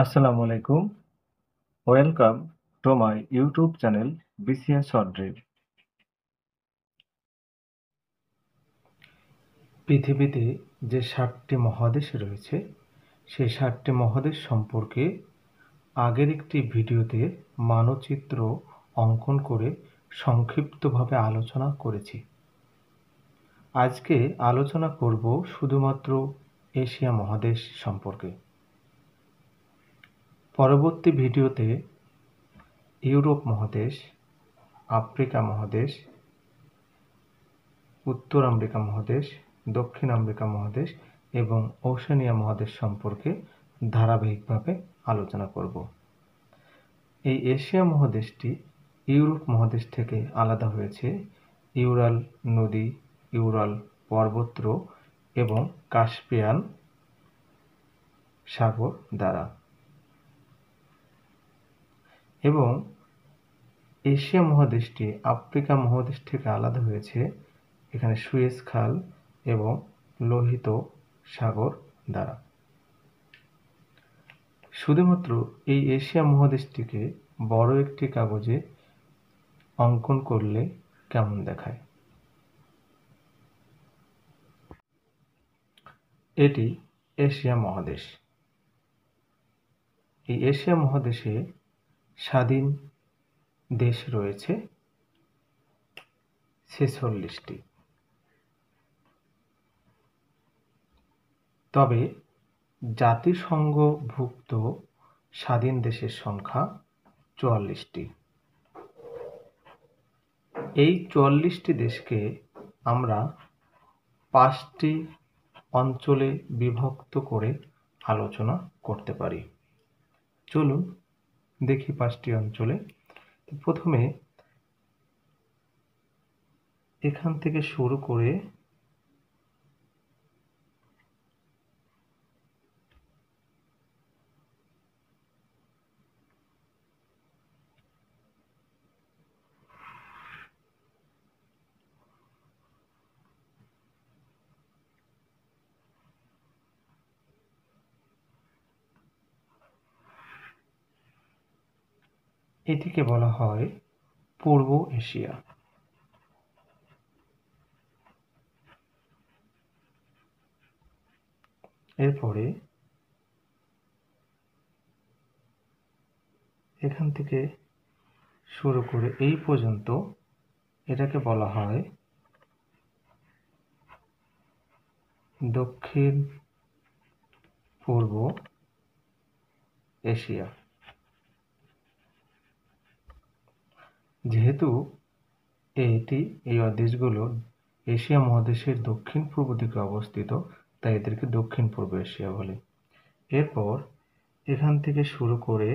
আসসালামু আলাইকুম। Welcome to my YouTube channel BCS short drill. পৃথিবীতে যে 7টি মহাদেশ রয়েছে সেই 7টি মহাদেশ সম্পর্কে আগের একটি ভিডিওতে মানচিত্র অঙ্কন করে সংক্ষিপ্তভাবে আলোচনা করেছি। আজকে আলোচনা করব শুধুমাত্র এশিয়া মহাদেশ সম্পর্কে। পরবর্তী ভিডিওতে ইউরোপ মহাদেশ, আফ্রিকা মহাদেশ, উত্তর আমেরিকা মহাদেশ, দক্ষিণ আমেরিকা মহাদেশ এবং ওশেনিয়া মহাদেশ সম্পর্কে ধারাবাহিকভাবে আলোচনা করব। এই এশিয়া মহাদেশটি ইউরোপ মহাদেশ থেকে আলাদা হয়েছে ইউরাল নদী, ইউরাল পর্বত এবং কাস্পিয়ান সাগর দ্বারা। এবং এশিয়া মহাদেশটি আফ্রিকা মহাদেশ থেকে আলাদা হয়েছে এখানে সুয়েজ খাল এবং লোহিত সাগর দ্বারা। শুধুমাত্র এই এশিয়া মহাদেশটিকে বড় একটি কাগজে অঙ্কন করলে কেমন দেখায়। এটি এশিয়া মহাদেশ। এই এশিয়া মহাদেশে স্বাধীন দেশ রয়েছে 46টি। তবে জাতিসংঘভুক্ত স্বাধীন দেশের সংখ্যা 44টি। এই 44টি দেশকে আমরা 5টি অঞ্চলে বিভক্ত করে আলোচনা করতে পারি। চলুন দেখি 5টি অঞ্চলে। প্রথমে এখান থেকে শুরু করে এটিকে বলা হয় পূর্ব এশিয়া। এরপরে এখান থেকে শুরু করে এই পর্যন্ত এটাকে বলা হয় দক্ষিণ পূর্ব এশিয়া। যেহেতু এই দেশগুলো এশিয়া মহাদেশের দক্ষিণ পূর্ব দিকে অবস্থিত, তাই এদেরকে দক্ষিণ পূর্ব এশিয়া বলে। এরপর এখান থেকে শুরু করে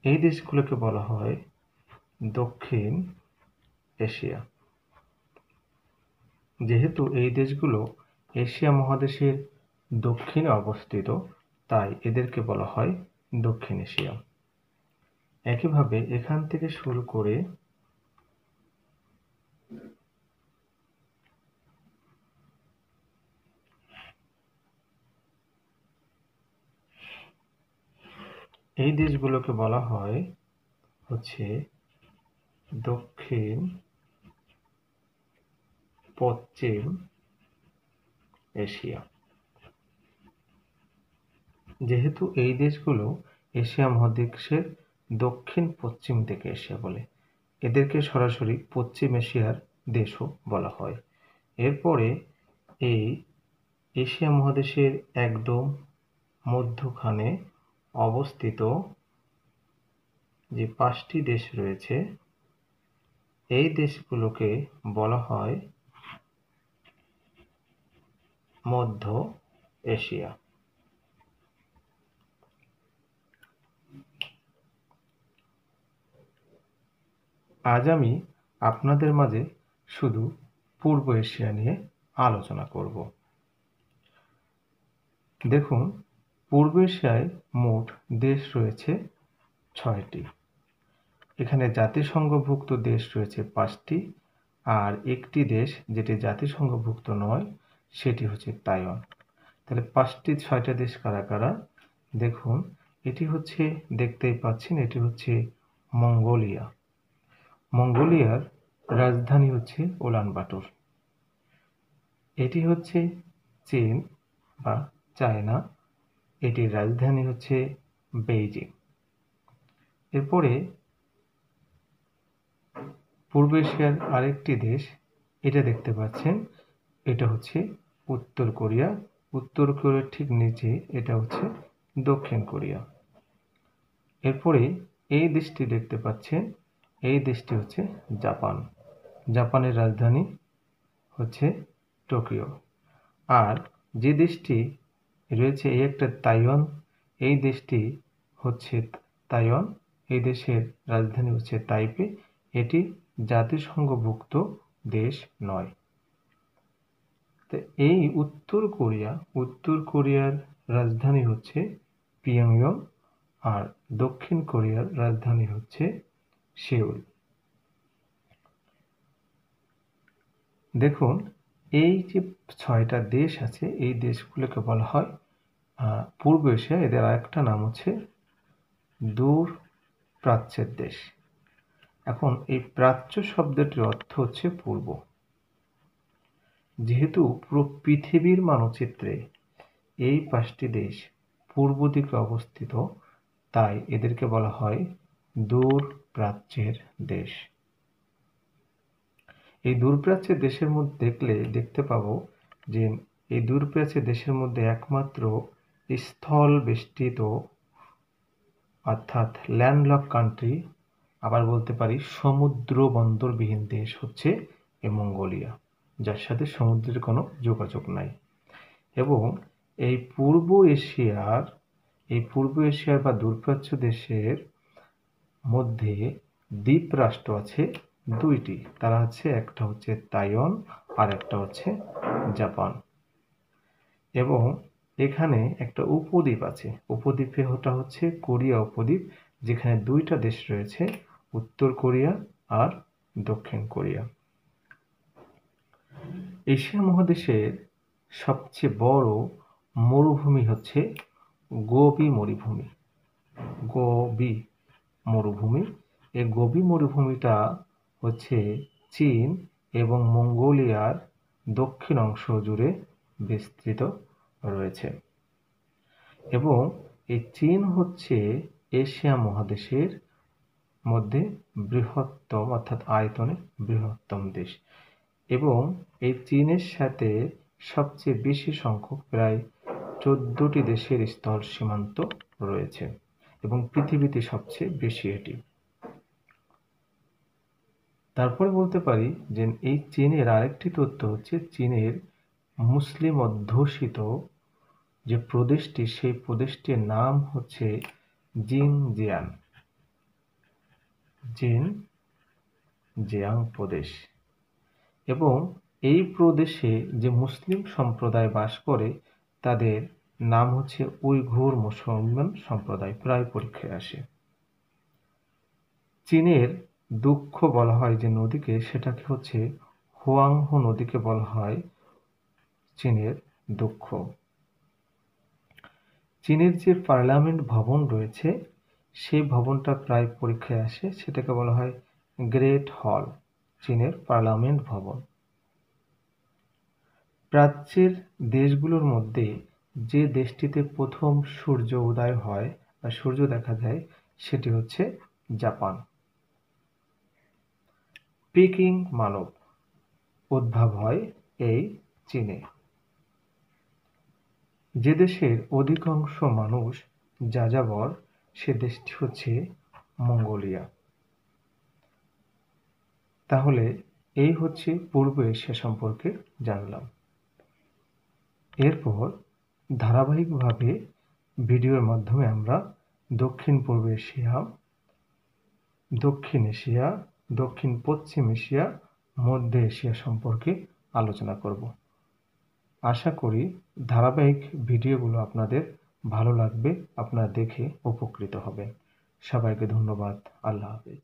এই দেশগুলোকে বলা হয় দক্ষিণ এশিয়া। যেহেতু এই দেশগুলো এশিয়া মহাদেশের দক্ষিণে অবস্থিত, তাই এদেরকে বলা হয় দক্ষিণ এশিয়া। একইভাবে এখান থেকে শুরু করে এই দেশগুলোকে বলা হয় হচ্ছে দক্ষিণ পশ্চিম এশিয়া। যেহেতু এই দেশগুলো এশিয়া মহাদেশের দক্ষিণ পশ্চিম দিকে এশিয়া বলে, এদেরকে সরাসরি পশ্চিম এশিয়ার দেশও বলা হয়। এরপরে এই এশিয়া মহাদেশের একদম মধ্যখানে অবস্থিত যে 5টি দেশ রয়েছে, এই দেশগুলোকে বলা হয় মধ্য এশিয়া। আজ আমি আপনাদের মাঝে শুধু পূর্ব এশিয়া নিয়ে আলোচনা করব। দেখুন, পূর্ব এশিয়ায় মোট দেশ রয়েছে 6টি। এখানে জাতিসংঘভুক্ত দেশ রয়েছে 5টি আর একটি দেশ যেটি জাতিসংঘভুক্ত নয় সেটি হচ্ছে তাইওয়ান। তাহলে 6টা দেশ কারা কারা? দেখুন, এটি হচ্ছে, দেখতেই পাচ্ছেন, এটি হচ্ছে মঙ্গোলিয়া। মঙ্গোলিয়ার রাজধানী হচ্ছে উলানবাটর। এটি হচ্ছে চীন বা চায়না, এটির রাজধানী হচ্ছে বেইজিং। এরপরে পূর্ব এশিয়ার আরেকটি দেশ, এটা দেখতে পাচ্ছেন, এটা হচ্ছে উত্তর কোরিয়া। উত্তর কোরিয়ার ঠিক নিচে এটা হচ্ছে দক্ষিণ কোরিয়া। এরপরে এই দেশটি দেখতে পাচ্ছেন, এই দেশটি হচ্ছে জাপান। জাপানের রাজধানী হচ্ছে টোকিও। আর যে দেশটি রয়েছে, এই একটা তাইওয়ান, এই দেশটি হচ্ছে তাইওয়ান, এই দেশের রাজধানী হচ্ছে তাইপে। এটি জাতিসংঘভুক্ত দেশ নয়। তো এই উত্তর কোরিয়ার রাজধানী হচ্ছে পিয়ংইয়ং, আর দক্ষিণ কোরিয়ার রাজধানী হচ্ছে সেউল। দেখুন, এই যে 6টা দেশ আছে, এই দেশগুলোকে বলা হয় পূর্ব এশিয়া। এদের আরেকটা নাম হচ্ছে দূর প্রাচ্যের দেশ। এখন এই প্রাচ্য শব্দটির অর্থ হচ্ছে পূর্ব। যেহেতু পুরো পৃথিবীর মানচিত্রে এই 5টি দেশ পূর্ব দিকে অবস্থিত, তাই এদেরকে বলা হয় দূর প্রাচ্যের দেশ। এই দূরপ্রাচ্যের দেশের মধ্যে দেখতে পাবো যে এই দূরপ্রাচ্যের দেশের মধ্যে একমাত্র স্থল বেষ্টিত, অর্থাৎ ল্যান্ডলক কান্ট্রি, আবার বলতে পারি সমুদ্র বন্দরবিহীন দেশ হচ্ছে এই মঙ্গোলিয়া, যার সাথে সমুদ্রের কোনো যোগাযোগ নাই। এবং এই পূর্ব এশিয়ার বা দূরপ্রাচ্য দেশের মধ্যে দ্বীপ রাষ্ট্র আছে 2টি। তারা হচ্ছে, একটা হচ্ছে তাইওয়ান আর একটা হচ্ছে জাপান। এবং এখানে একটা উপদ্বীপ আছে, উপদ্বীপে ওটা হচ্ছে কোরিয়া উপদ্বীপ, যেখানে 2টা দেশ রয়েছে, উত্তর কোরিয়া আর দক্ষিণ কোরিয়া। এশিয়া মহাদেশের সবচেয়ে বড় মরুভূমি হচ্ছে গোবি মরুভূমি। এই গোবি মরুভূমিটা হচ্ছে চীন এবং মঙ্গোলিয়ার দক্ষিণ অংশ জুড়ে বিস্তৃত রয়েছে। এবং এই চীন হচ্ছে এশিয়া মহাদেশের মধ্যে বৃহত্তম, অর্থাৎ আয়তনে বৃহত্তম দেশ। এবং এই চীনের সাথে সবচেয়ে বেশি সংখ্যক, প্রায় 14টি দেশের স্থল সীমান্ত রয়েছে, এবং পৃথিবীতে সবচেয়ে বেশি এটি। তারপরে বলতে পারি যে এই চীনের আরেকটি তথ্য হচ্ছে, চীনের মুসলিম অধ্যুষিত যে প্রদেশটি, সেই প্রদেশটির নাম হচ্ছে জিনজিয়াং প্রদেশ। এবং এই প্রদেশে যে মুসলিম সম্প্রদায় বাস করে, তাদের নাম হচ্ছে উইঘুর মুসলমান সম্প্রদায়, প্রায় পরীক্ষায় আসে। চীনের দুঃখ বলা হয় যে নদীকে, সেটাকে হচ্ছে হুয়াংহো নদীকে বলা হয় চীনের দুঃখ। চীনের যে পার্লামেন্ট ভবন রয়েছে, সেই ভবনটা প্রায় পরীক্ষায় আসে, সেটাকে বলা হয় গ্রেট হল, চীনের পার্লামেন্ট ভবন। প্রাচ্যের দেশগুলোর মধ্যে যে দেশটিতে প্রথম সূর্য উদয় হয় বা সূর্য দেখা যায়, সেটি হচ্ছে জাপান। পিকিং মানব উদ্ভব হয় এই চীনে। যে দেশের অধিকাংশ মানুষ যাযাবর, সে দেশটি হচ্ছে মঙ্গোলিয়া। তাহলে এই হচ্ছে পূর্ব এশিয়া সম্পর্কে জানলাম। এরপর ধারাবাহিকভাবে ভিডিওর মাধ্যমে আমরা দক্ষিণ পূর্ব এশিয়া, দক্ষিণ এশিয়া, দক্ষিণ পশ্চিম এশিয়া, মধ্য এশিয়া সম্পর্কে আলোচনা করব। আশা করি ধারাবাহিক ভিডিওগুলো আপনাদের ভালো লাগবে, আপনারা দেখে উপকৃত হবেন। সবাইকে ধন্যবাদ। আল্লাহ হাফেজ।